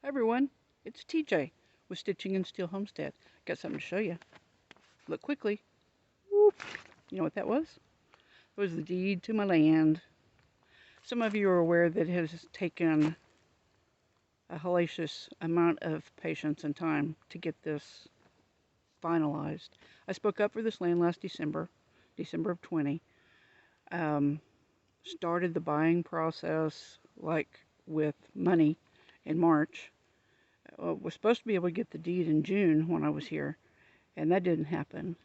Hi everyone, it's TJ with Stitching and Steel Homestead. Got something to show you. Look quickly. Whoop. You know what that was? It was the deed to my land. Some of you are aware that it has taken a hellacious amount of patience and time to get this finalized. I spoke up for this land last December, December of 20. Um, Started the buying process like with money in March. Was supposed to be able to get the deed in June when I was here, and that didn't happen.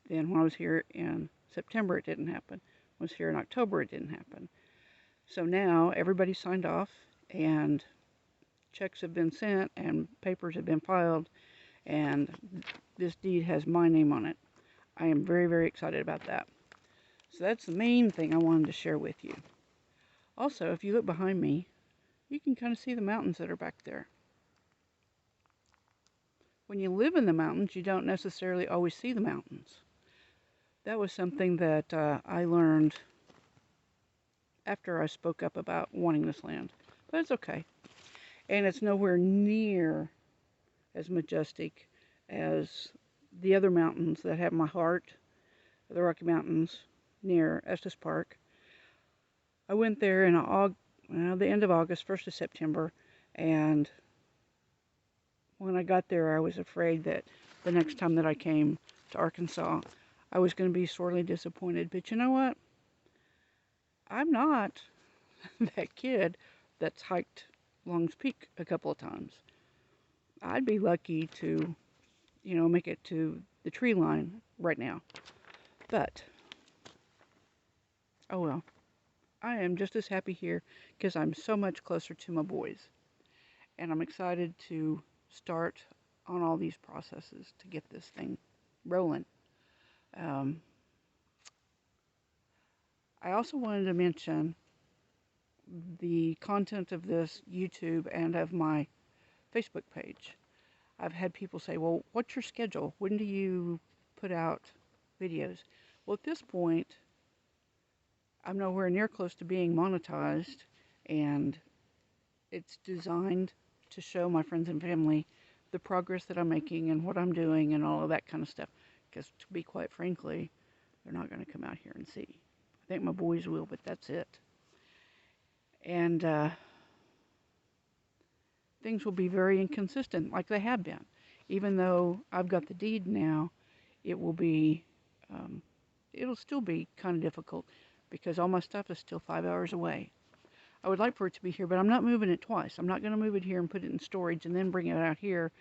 Then when I was here in September, it didn't happen. When I was here in October, it didn't happen. So now everybody signed off, and checks have been sent, and papers have been filed, and this deed has my name on it. I am very, very excited about that. So that's the main thing I wanted to share with you. Also, if you look behind me, you can kind of see the mountains that are back there. When you live in the mountains, you don't necessarily always see the mountains. That was something that I learned after I spoke up about wanting this land. But it's okay. And it's nowhere near as majestic as the other mountains that have my heart, the Rocky Mountains near Estes Park. I went there in the end of August, 1st of September, and when I got there, I was afraid that the next time that I came to Arkansas, I was going to be sorely disappointed. But you know what? I'm not that kid that's hiked Long's Peak a couple of times. I'd be lucky to, make it to the tree line right now. But, oh well. I am just as happy here because I'm so much closer to my boys. And I'm excited to start on all these processes to get this thing rolling. Um, I also wanted to mention the content of this YouTube and of my Facebook page. I've had people say, well, what's your schedule? When do you put out videos? Well, at this point, I'm nowhere near close to being monetized, and it's designed to show my friends and family the progress that I'm making and what I'm doing and all of that kind of stuff. Because to be quite frankly, they're not going to come out here and see. I think my boys will, but that's it. And things will be very inconsistent like they have been. Even though I've got the deed now, it will be, it'll still be kind of difficult because all my stuff is still 5 hours away. I would like for it to be here, but I'm not moving it twice. I'm not going to move it here and put it in storage and then bring it out here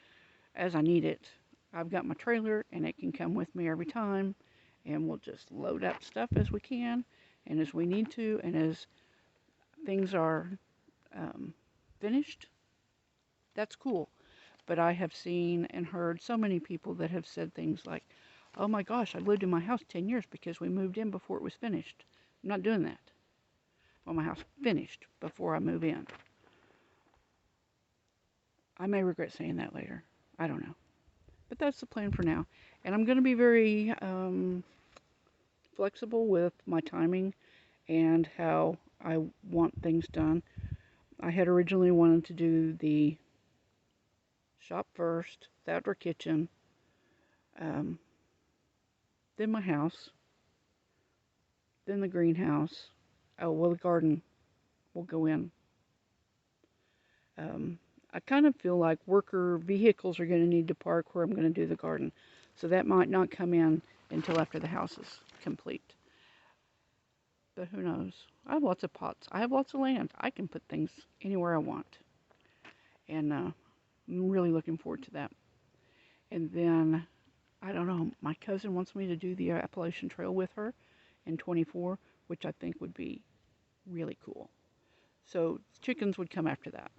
as I need it. I've got my trailer and it can come with me every time, and we'll just load up stuff as we can and as we need to, and as things are finished. That's cool. But I have seen and heard so many people that have said things like, oh my gosh, I lived in my house 10 years because we moved in before it was finished. I'm not doing that. I want my house finished before I move in. I may regret saying that later. I don't know. But that's the plan for now. And I'm going to be very flexible with my timing and how I want things done. I had originally wanted to do the shop first, the outdoor kitchen, um, then my house, then the greenhouse. Oh, well, the garden will go in. Um, I kind of feel like worker vehicles are going to need to park where I'm going to do the garden. So that might not come in until after the house is complete. But who knows? I have lots of pots. I have lots of land. I can put things anywhere I want. And I'm really looking forward to that. And then, I don't know, my cousin wants me to do the Appalachian Trail with her in 24, which I think would be really cool. So chickens would come after that.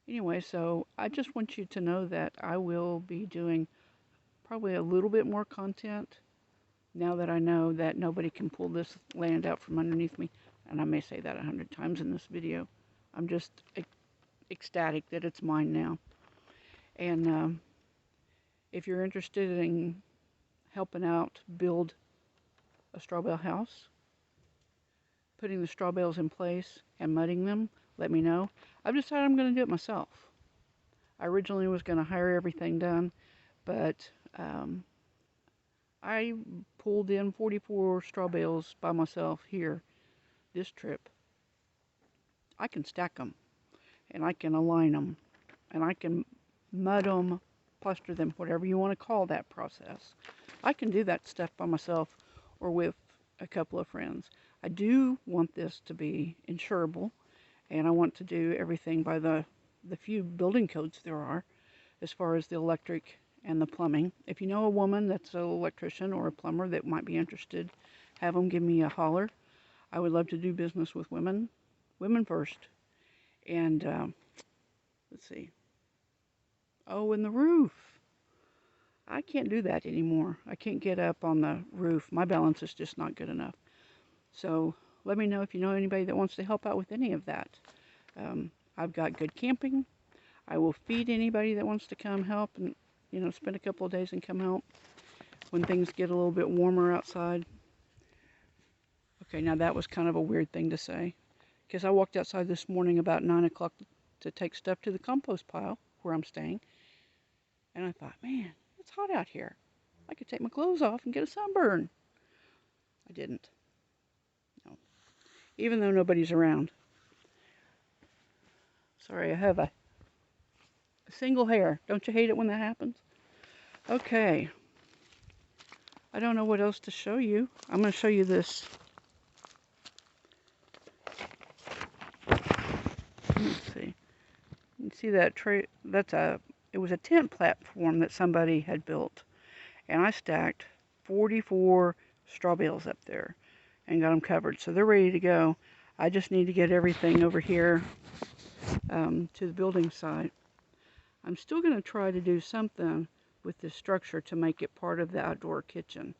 Anyway, so I just want you to know that I will be doing probably a little bit more content now that I know that nobody can pull this land out from underneath me. And I may say that 100 times in this video. I'm just ecstatic that it's mine now. And if you're interested in helping out build a straw bale house, putting the straw bales in place and mudding them, let me know. I've decided I'm going to do it myself. I originally was going to hire everything done, but I pulled in 44 straw bales by myself here this trip. I can stack them, and I can align them, and I can mud them, plaster them, whatever you want to call that process. I can do that stuff by myself or with a couple of friends. I do want this to be insurable, and I want to do everything by the few building codes there are as far as the electric and the plumbing. If you know a woman that's an electrician or a plumber that might be interested, have them give me a holler. I would love to do business with women. Women first. And let's see. Oh, and the roof. I can't do that anymore. I can't get up on the roof. My balance is just not good enough. So let me know if you know anybody that wants to help out with any of that. I've got good camping. I will feed anybody that wants to come help and, spend a couple of days and come help when things get a little bit warmer outside. Okay, now that was kind of a weird thing to say, because I walked outside this morning about 9 o'clock to take stuff to the compost pile where I'm staying, and I thought, man, it's hot out here. I could take my clothes off and get a sunburn. I didn't. No. Even though nobody's around. Sorry, I have a single hair. Don't you hate it when that happens? Okay. I don't know what else to show you. I'm going to show you this. Let's see. You can see that tray. It was a tent platform that somebody had built. And I stacked 44 straw bales up there and got them covered. So they're ready to go. I just need to get everything over here to the building site. I'm still going to try to do something with this structure to make it part of the outdoor kitchen.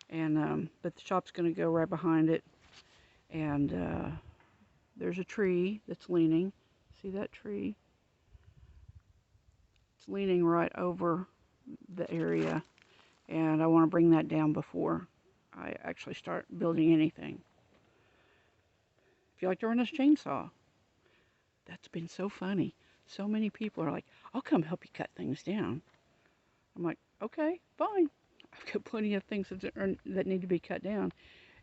And but the shop's going to go right behind it. And there's a tree that's leaning. See that tree? It's leaning right over the area. And I want to bring that down before I actually start building anything. If you like to run this chainsaw, that's been so funny. So many people are like, I'll come help you cut things down. I'm like, okay, fine. I've got plenty of things that need to be cut down.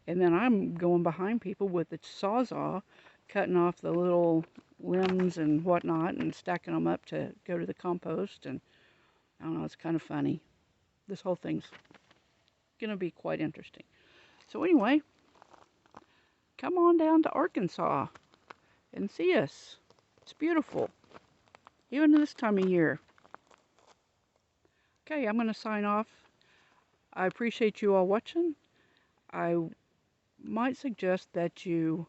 And then I'm going behind people with the sawzall, cutting off the little limbs and whatnot and stacking them up to go to the compost. And I don't know, it's kind of funny. This whole thing's going to be quite interesting. So anyway, come on down to Arkansas and see us. It's beautiful, even this time of year. Okay, I'm going to sign off. I appreciate you all watching. I might suggest that you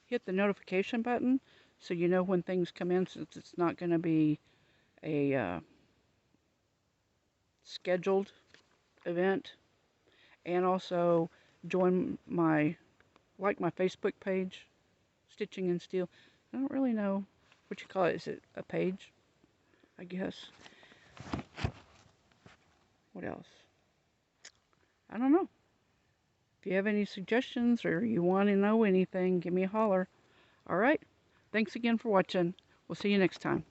hit the notification button so you know when things come in, since it's not going to be a scheduled event. And also join my Facebook page, Stitching in Steel. I don't really know what you call it. Is it a page? I guess. What else? I don't know. If you have any suggestions or you want to know anything, give me a holler. All right. Thanks again for watching. We'll see you next time.